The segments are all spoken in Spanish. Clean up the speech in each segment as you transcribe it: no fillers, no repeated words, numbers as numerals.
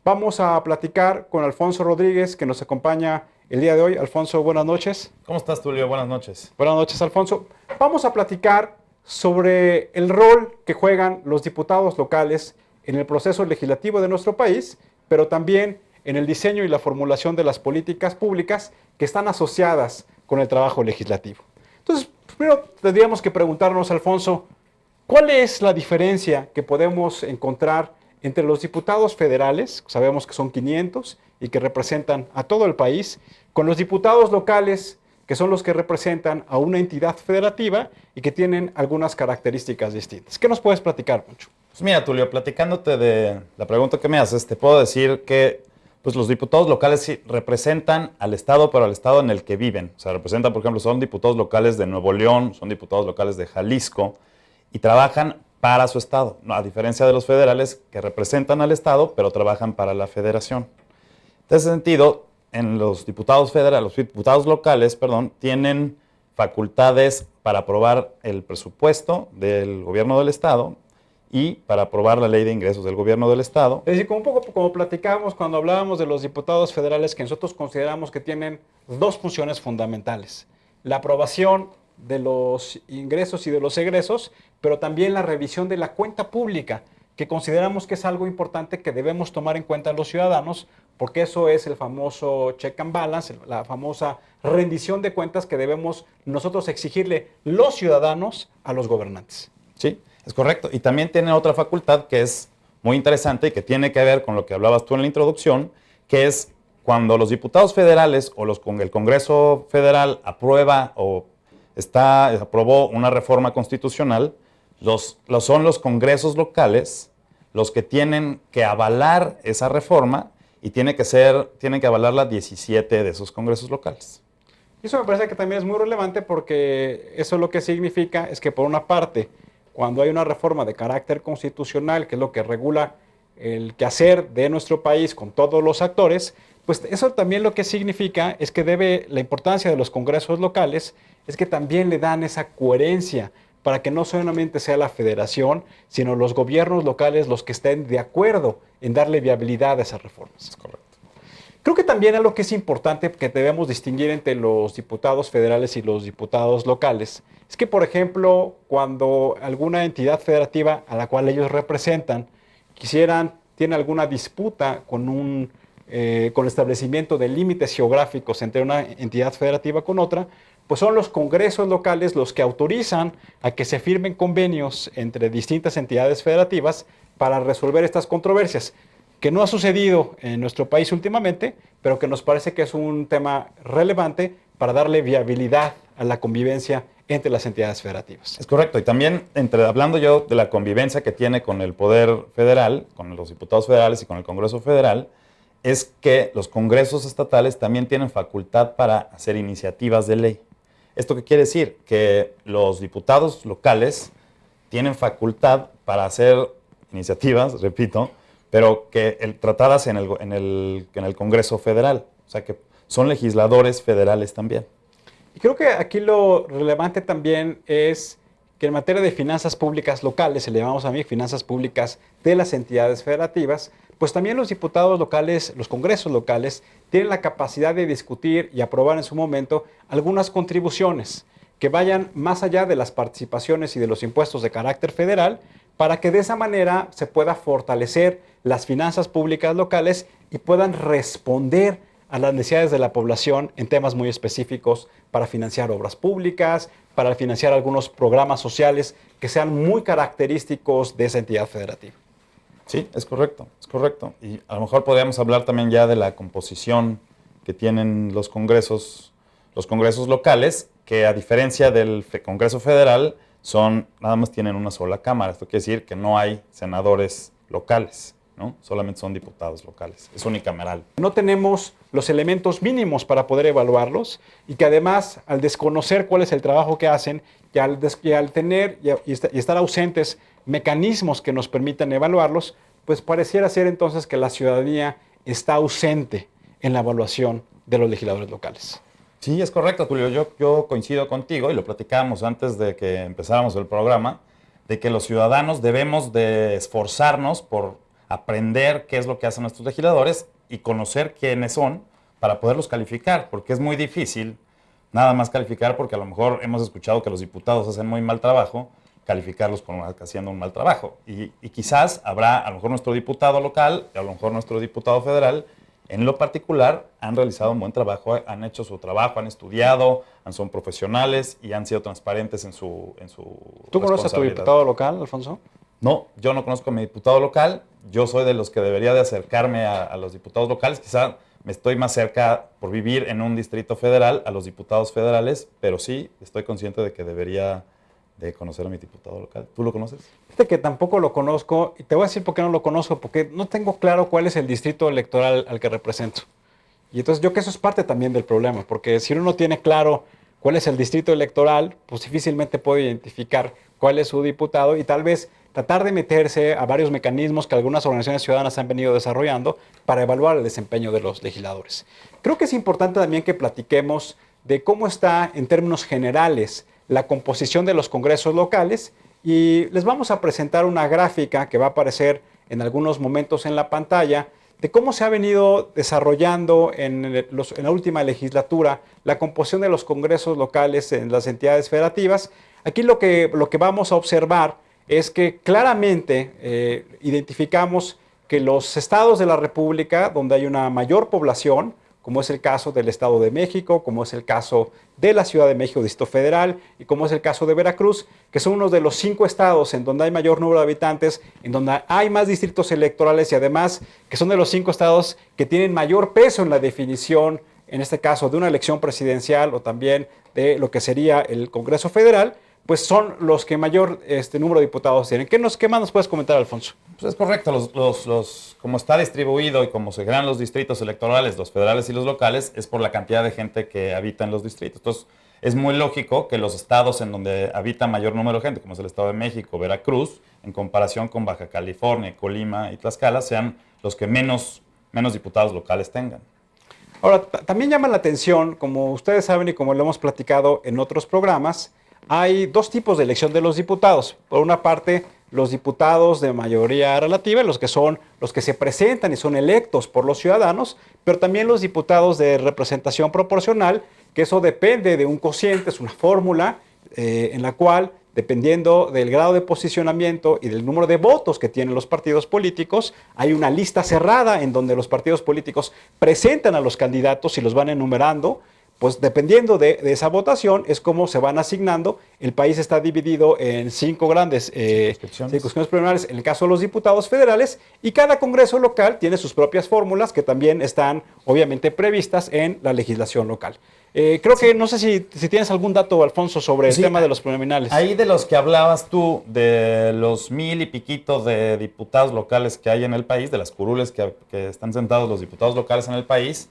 Vamos a platicar con Alfonso Rodríguez, que nos acompaña el día de hoy. Alfonso, buenas noches. ¿Cómo estás, Tulio? Buenas noches. Buenas noches, Alfonso. Vamos a platicar sobre el rol que juegan los diputados locales en el proceso legislativo de nuestro país, pero también en el diseño y la formulación de las políticas públicas que están asociadas con el trabajo legislativo. Entonces, primero tendríamos que preguntarnos, Alfonso, ¿cuál es la diferencia que podemos encontrar entre los diputados federales, sabemos que son 500 y que representan a todo el país, con los diputados locales, que son los que representan a una entidad federativa y que tienen algunas características distintas? ¿Qué nos puedes platicar, Poncho? Pues mira, Tulio, platicándote de la pregunta que me haces, te puedo decir que pues, los diputados locales sí representan al Estado, pero al Estado en el que viven. O sea, representan, por ejemplo, son diputados locales de Nuevo León, son diputados locales de Jalisco y trabajan para su Estado, a diferencia de los federales que representan al Estado, pero trabajan para la Federación. En ese sentido, en los diputados federales, los diputados locales, perdón, tienen facultades para aprobar el presupuesto del gobierno del Estado y para aprobar la ley de ingresos del gobierno del Estado. Es decir, como un poco como platicábamos cuando hablábamos de los diputados federales, que nosotros consideramos que tienen dos funciones fundamentales: la aprobación de los ingresos y de los egresos, pero también la revisión de la cuenta pública, que consideramos que es algo importante que debemos tomar en cuenta los ciudadanos, porque eso es el famoso check and balance, la famosa rendición de cuentas que debemos nosotros exigirle los ciudadanos a los gobernantes. Sí, es correcto. Y también tiene otra facultad que es muy interesante y que tiene que ver con lo que hablabas tú en la introducción, que es cuando los diputados federales o el Congreso Federal aprueba o aprobó una reforma constitucional, son los congresos locales los que tienen que avalar esa reforma y tienen que avalarla 17 de esos congresos locales. Y eso me parece que también es muy relevante, porque eso lo que significa es que, por una parte, cuando hay una reforma de carácter constitucional, que es lo que regula el quehacer de nuestro país con todos los actores, pues eso también lo que significa es que la importancia de los congresos locales es que también le dan esa coherencia para que no solamente sea la federación, sino los gobiernos locales los que estén de acuerdo en darle viabilidad a esas reformas. Es correcto. Creo que también algo que es importante que debemos distinguir entre los diputados federales y los diputados locales es que, por ejemplo, cuando alguna entidad federativa a la cual ellos representan tiene alguna disputa con el establecimiento de límites geográficos entre una entidad federativa con otra, pues son los congresos locales los que autorizan a que se firmen convenios entre distintas entidades federativas para resolver estas controversias, que no ha sucedido en nuestro país últimamente, pero que nos parece que es un tema relevante para darle viabilidad a la convivencia entre las entidades federativas. Es correcto. Y también, hablando yo de la convivencia que tiene con el Poder Federal, con los diputados federales y con el Congreso Federal, es que los congresos estatales también tienen facultad para hacer iniciativas de ley. ¿Esto qué quiere decir? Que los diputados locales tienen facultad para hacer iniciativas, repito, pero que tratadas en el Congreso Federal. O sea, que son legisladores federales también. Y creo que aquí lo relevante también es que en materia de finanzas públicas locales, se le llamamos a mí finanzas públicas de las entidades federativas, pues también los diputados locales, los congresos locales, tienen la capacidad de discutir y aprobar en su momento algunas contribuciones que vayan más allá de las participaciones y de los impuestos de carácter federal, para que de esa manera se pueda fortalecer las finanzas públicas locales y puedan responder a las necesidades de la población en temas muy específicos, para financiar obras públicas, para financiar algunos programas sociales que sean muy característicos de esa entidad federativa. Sí, es correcto, es correcto. Y a lo mejor podríamos hablar también ya de la composición que tienen los congresos locales, que a diferencia del Congreso Federal, nada más tienen una sola cámara. Esto quiere decir que no hay senadores locales, ¿no? Solamente son diputados locales. Es unicameral. No tenemos los elementos mínimos para poder evaluarlos, y que además, al desconocer cuál es el trabajo que hacen y al tener y estar ausentes mecanismos que nos permitan evaluarlos, pues pareciera ser entonces que la ciudadanía está ausente en la evaluación de los legisladores locales. Sí, es correcto, Tulio. Yo coincido contigo y lo platicábamos antes de que empezáramos el programa, de que los ciudadanos debemos de esforzarnos por aprender qué es lo que hacen nuestros legisladores y conocer quiénes son para poderlos calificar, porque es muy difícil nada más calificar, porque a lo mejor hemos escuchado que los diputados hacen muy mal trabajo, calificarlos como haciendo un mal trabajo. Y quizás habrá, a lo mejor nuestro diputado local, y a lo mejor nuestro diputado federal, en lo particular, han realizado un buen trabajo, han hecho su trabajo, han estudiado, son profesionales y han sido transparentes en su ¿Tú conoces a tu responsabilidad. diputado local, Alfonso? No, yo no conozco a mi diputado local. Yo soy de los que debería de acercarme a los diputados locales. Quizá me estoy más cerca, por vivir en un distrito federal, a los diputados federales, pero sí estoy consciente de que debería de conocer a mi diputado local. ¿Tú lo conoces? Fíjate que tampoco lo conozco, y te voy a decir por qué no lo conozco, porque no tengo claro cuál es el distrito electoral al que represento. Y entonces yo creo que eso es parte también del problema, porque si uno no tiene claro cuál es el distrito electoral, pues difícilmente puede identificar cuál es su diputado y tal vez tratar de meterse a varios mecanismos que algunas organizaciones ciudadanas han venido desarrollando para evaluar el desempeño de los legisladores. Creo que es importante también que platiquemos de cómo está en términos generales la composición de los congresos locales y les vamos a presentar una gráfica que va a aparecer en algunos momentos en la pantalla de cómo se ha venido desarrollando en la última legislatura la composición de los congresos locales en las entidades federativas. Aquí lo que vamos a observar es que claramente identificamos que los estados de la República, donde hay una mayor población, como es el caso del Estado de México, como es el caso de la Ciudad de México, Distrito Federal, y como es el caso de Veracruz, que son uno de los 5 estados en donde hay mayor número de habitantes, en donde hay más distritos electorales y además que son de los 5 estados que tienen mayor peso en la definición, en este caso, de una elección presidencial o también de lo que sería el Congreso Federal, pues son los que mayor número de diputados tienen. ¿Qué más nos puedes comentar, Alfonso? Pues es correcto, como está distribuido y como se crean los distritos electorales, los federales y los locales, es por la cantidad de gente que habita en los distritos. Entonces, es muy lógico que los estados en donde habita mayor número de gente, como es el Estado de México, Veracruz, en comparación con Baja California, Colima y Tlaxcala, sean los que menos diputados locales tengan. Ahora, también llama la atención, como ustedes saben y como lo hemos platicado en otros programas, hay 2 tipos de elección de los diputados. Por una parte, los diputados de mayoría relativa, los que se presentan y son electos por los ciudadanos, pero también los diputados de representación proporcional, que eso depende de un cociente, es una fórmula en la cual, dependiendo del grado de posicionamiento y del número de votos que tienen los partidos políticos, hay una lista cerrada en donde los partidos políticos presentan a los candidatos y los van enumerando. Pues dependiendo de esa votación es como se van asignando. El país está dividido en 5 grandes circunscripciones plurales en el caso de los diputados federales y cada congreso local tiene sus propias fórmulas que también están obviamente previstas en la legislación local. Creo que no sé si tienes algún dato, Alfonso, sobre el tema de los plurinominales. Ahí de los que hablabas tú, de los 1000 y piquito de diputados locales que hay en el país, de las curules que están sentados los diputados locales en el país,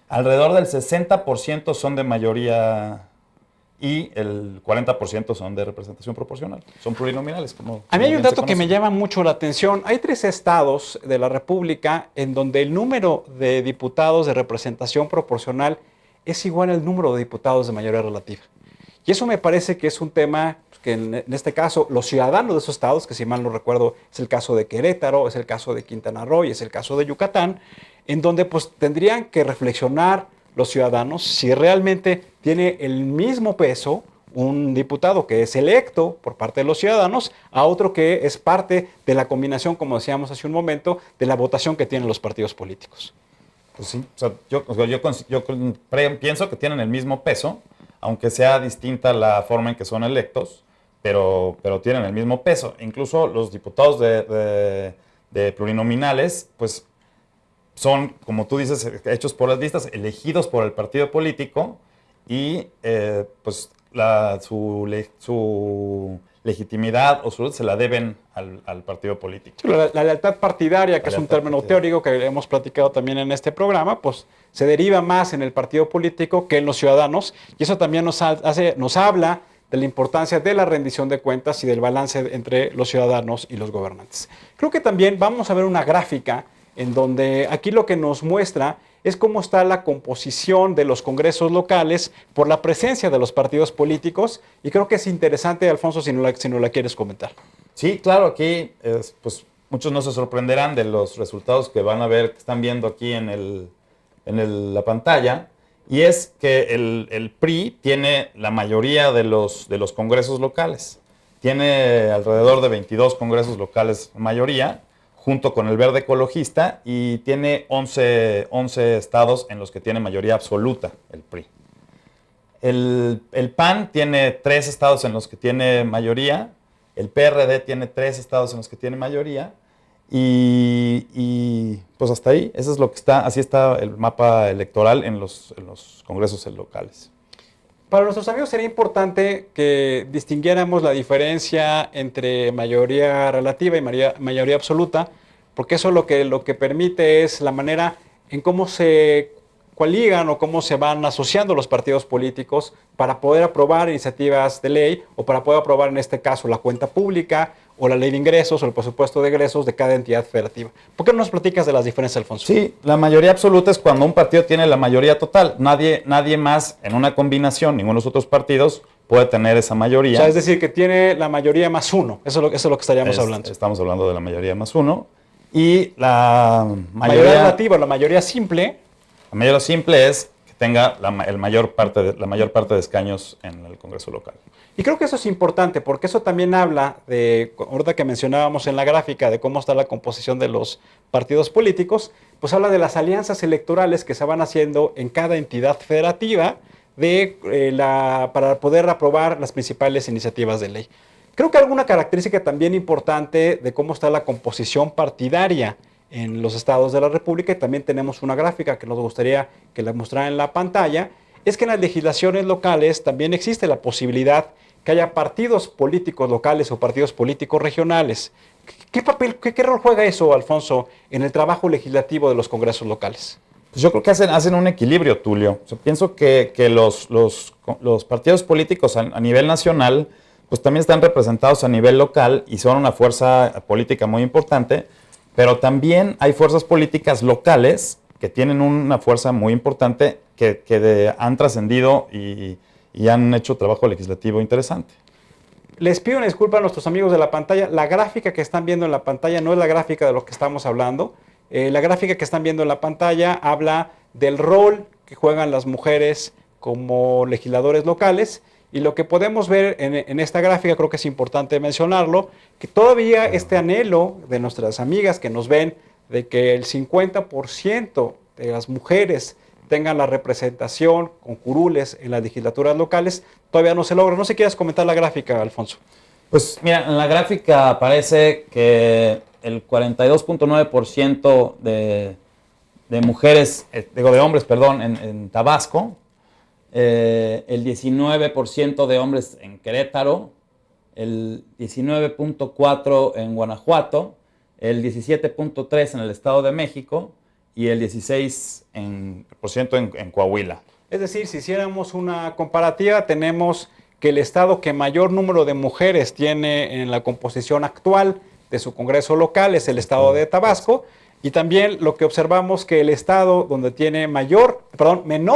alrededor del 60% son de mayoría y el 40% son de representación proporcional. Son plurinominales. A mí hay un dato que me llama mucho la atención. Hay 3 estados de la República en donde el número de diputados de representación proporcional es igual al número de diputados de mayoría relativa. Y eso me parece que es un tema que en este caso los ciudadanos de esos estados, que si mal no recuerdo es el caso de Querétaro, es el caso de Quintana Roo y es el caso de Yucatán, en donde pues tendrían que reflexionar los ciudadanos si realmente tiene el mismo peso un diputado que es electo por parte de los ciudadanos a otro que es parte de la combinación, como decíamos hace un momento, de la votación que tienen los partidos políticos. Pues sí, o sea, yo pienso que tienen el mismo peso, aunque sea distinta la forma en que son electos, pero tienen el mismo peso. Incluso los diputados de plurinominales, pues son, como tú dices, hechos por las listas, elegidos por el partido político y pues su legitimidad o se la deben al partido político. Sí, la lealtad partidaria, que es un término teórico que hemos platicado también en este programa, pues se deriva más en el partido político que en los ciudadanos y eso también nos habla de la importancia de la rendición de cuentas y del balance entre los ciudadanos y los gobernantes. Creo que también vamos a ver una gráfica en donde aquí lo que nos muestra es cómo está la composición de los congresos locales por la presencia de los partidos políticos y creo que es interesante, Alfonso, si no la quieres comentar. Sí, claro, aquí pues muchos no se sorprenderán de los resultados que van a ver, que están viendo aquí en la pantalla, y es que el PRI tiene la mayoría de los congresos locales. Tiene alrededor de 22 congresos locales mayoría, junto con el Verde Ecologista, y tiene 11 estados en los que tiene mayoría absoluta el PRI. El PAN tiene 3 estados en los que tiene mayoría, el PRD tiene 3 estados en los que tiene mayoría, y pues hasta ahí, eso es lo que está, así está el mapa electoral en los congresos locales. Para nuestros amigos sería importante que distinguiéramos la diferencia entre mayoría relativa y mayoría absoluta, porque eso lo que permite es la manera en cómo se coaligan o cómo se van asociando los partidos políticos para poder aprobar iniciativas de ley o para poder aprobar en este caso la cuenta pública o la ley de ingresos o el presupuesto de egresos de cada entidad federativa. ¿Por qué no nos platicas de las diferencias, Alfonso? Sí, la mayoría absoluta es cuando un partido tiene la mayoría total. Nadie más en una combinación, ninguno de los otros partidos puede tener esa mayoría. O sea, es decir, que tiene la mayoría más uno. Eso es lo que estaríamos hablando. Estamos hablando de la mayoría más uno. Y la mayoría relativa, la mayoría simple. La mayoría simple es que tenga la mayor parte de escaños en el Congreso local. Y creo que eso es importante porque eso también habla de, ahorita que mencionábamos en la gráfica de cómo está la composición de los partidos políticos, pues habla de las alianzas electorales que se van haciendo en cada entidad federativa para poder aprobar las principales iniciativas de ley. Creo que alguna característica también importante de cómo está la composición partidaria en los estados de la República, y también tenemos una gráfica que nos gustaría que la mostrara en la pantalla, es que en las legislaciones locales también existe la posibilidad que haya partidos políticos locales o partidos políticos regionales. ¿Qué rol juega eso, Alfonso, en el trabajo legislativo de los congresos locales? Pues yo creo que hacen un equilibrio, Tulio. O sea, pienso que los partidos políticos a nivel nacional pues también están representados a nivel local y son una fuerza política muy importante, pero también hay fuerzas políticas locales que tienen una fuerza muy importante que han trascendido y han hecho trabajo legislativo interesante. Les pido una disculpa a nuestros amigos de la pantalla. La gráfica que están viendo en la pantalla no es la gráfica de lo que estamos hablando. La gráfica que están viendo en la pantalla habla del rol que juegan las mujeres como legisladores locales. Y lo que podemos ver en esta gráfica, creo que es importante mencionarlo, que todavía este anhelo de nuestras amigas que nos ven de que el 50% de las mujeres tengan la representación con curules en las legislaturas locales, todavía no se logra. No sé si quieres comentar la gráfica, Alfonso. Pues mira, en la gráfica aparece que el 42.9% de mujeres, de hombres, perdón, en Tabasco, el 19% de hombres en Querétaro, el 19.4% en Guanajuato, el 17.3% en el Estado de México y el 16% en Coahuila. Es decir, si hiciéramos una comparativa, tenemos que el estado que mayor número de mujeres tiene en la composición actual de su Congreso local es el estado de Tabasco. Y también lo que observamos que el estado donde tiene menor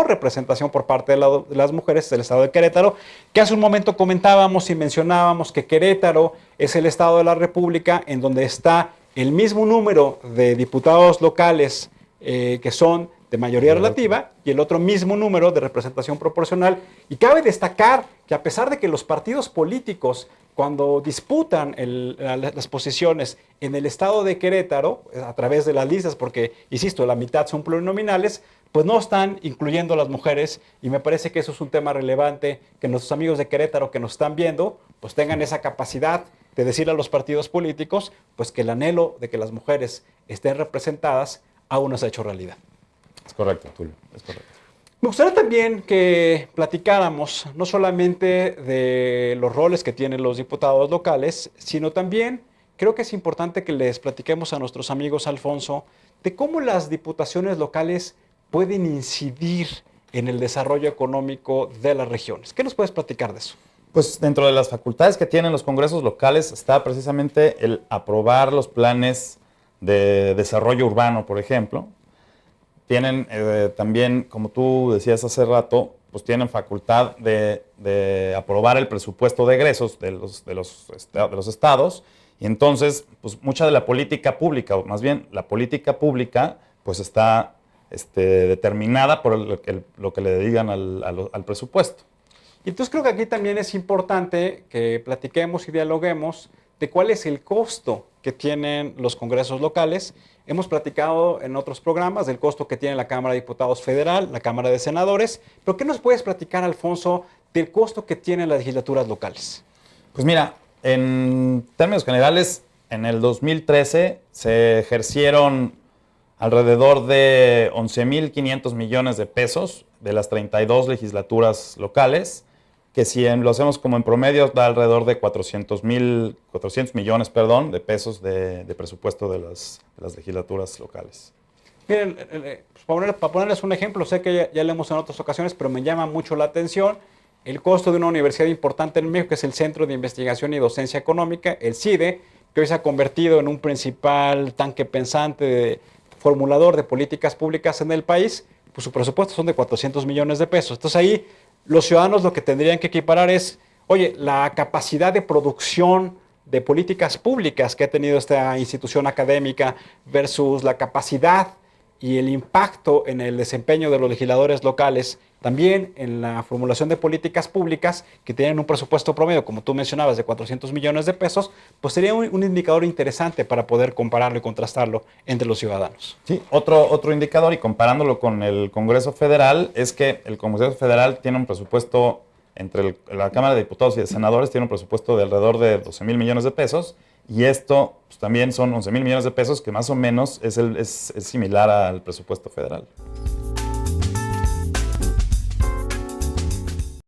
representación por parte de las mujeres es el estado de Querétaro, que hace un momento comentábamos y mencionábamos que Querétaro es el estado de la República en donde está el mismo número de diputados locales que son de mayoría relativa y el otro mismo número de representación proporcional. Y cabe destacar que a pesar de que los partidos políticos cuando disputan las posiciones en el estado de Querétaro, a través de las listas, porque, insisto, la mitad son plurinominales, pues no están incluyendo a las mujeres, y me parece que eso es un tema relevante, que nuestros amigos de Querétaro que nos están viendo, pues tengan esa capacidad de decir a los partidos políticos, pues que el anhelo de que las mujeres estén representadas aún no se ha hecho realidad. Es correcto, Tulio, es correcto. Me gustaría también que platicáramos no solamente de los roles que tienen los diputados locales, sino también creo que es importante que les platiquemos a nuestros amigos, Alfonso, de cómo las diputaciones locales pueden incidir en el desarrollo económico de las regiones. ¿Qué nos puedes platicar de eso? Pues dentro de las facultades que tienen los congresos locales está precisamente el aprobar los planes de desarrollo urbano, por ejemplo. Tienen también, como tú decías hace rato, pues tienen facultad de aprobar el presupuesto de egresos de los estados Y entonces, pues mucha de la política pública, o más bien la política pública, pues está determinada por lo que le dedican al presupuesto. Y entonces creo que aquí también es importante que platiquemos y dialoguemos de cuál es el costo que tienen los congresos locales. Hemos platicado en otros programas del costo que tiene la Cámara de Diputados Federal, la Cámara de Senadores, pero ¿qué nos puedes platicar, Alfonso, del costo que tienen las legislaturas locales? Pues mira, en términos generales, en el 2013 se ejercieron alrededor de 11.500 millones de pesos de las 32 legislaturas locales, que si lo hacemos como en promedio da alrededor de 400 millones de pesos de presupuesto de las legislaturas locales. Miren, para ponerles un ejemplo, sé que ya leemos en otras ocasiones, pero me llama mucho la atención el costo de una universidad importante en México, que es el Centro de Investigación y Docencia Económica, el CIDE, que hoy se ha convertido en un principal tanque pensante, formulador de políticas públicas en el país. Pues su presupuesto son de 400 millones de pesos. Entonces ahí los ciudadanos lo que tendrían que equiparar es, oye, la capacidad de producción de políticas públicas que ha tenido esta institución académica versus la capacidad y el impacto en el desempeño de los legisladores locales, también en la formulación de políticas públicas que tienen un presupuesto promedio, como tú mencionabas, de 400 millones de pesos, pues sería un indicador interesante para poder compararlo y contrastarlo entre los ciudadanos. Sí, otro indicador, y comparándolo con el Congreso Federal, es que el Congreso Federal tiene un presupuesto, entre la Cámara de Diputados y de Senadores, tiene un presupuesto de alrededor de 12,000 millones de pesos, y esto pues, también son 11,000 millones de pesos, que más o menos es similar al presupuesto federal.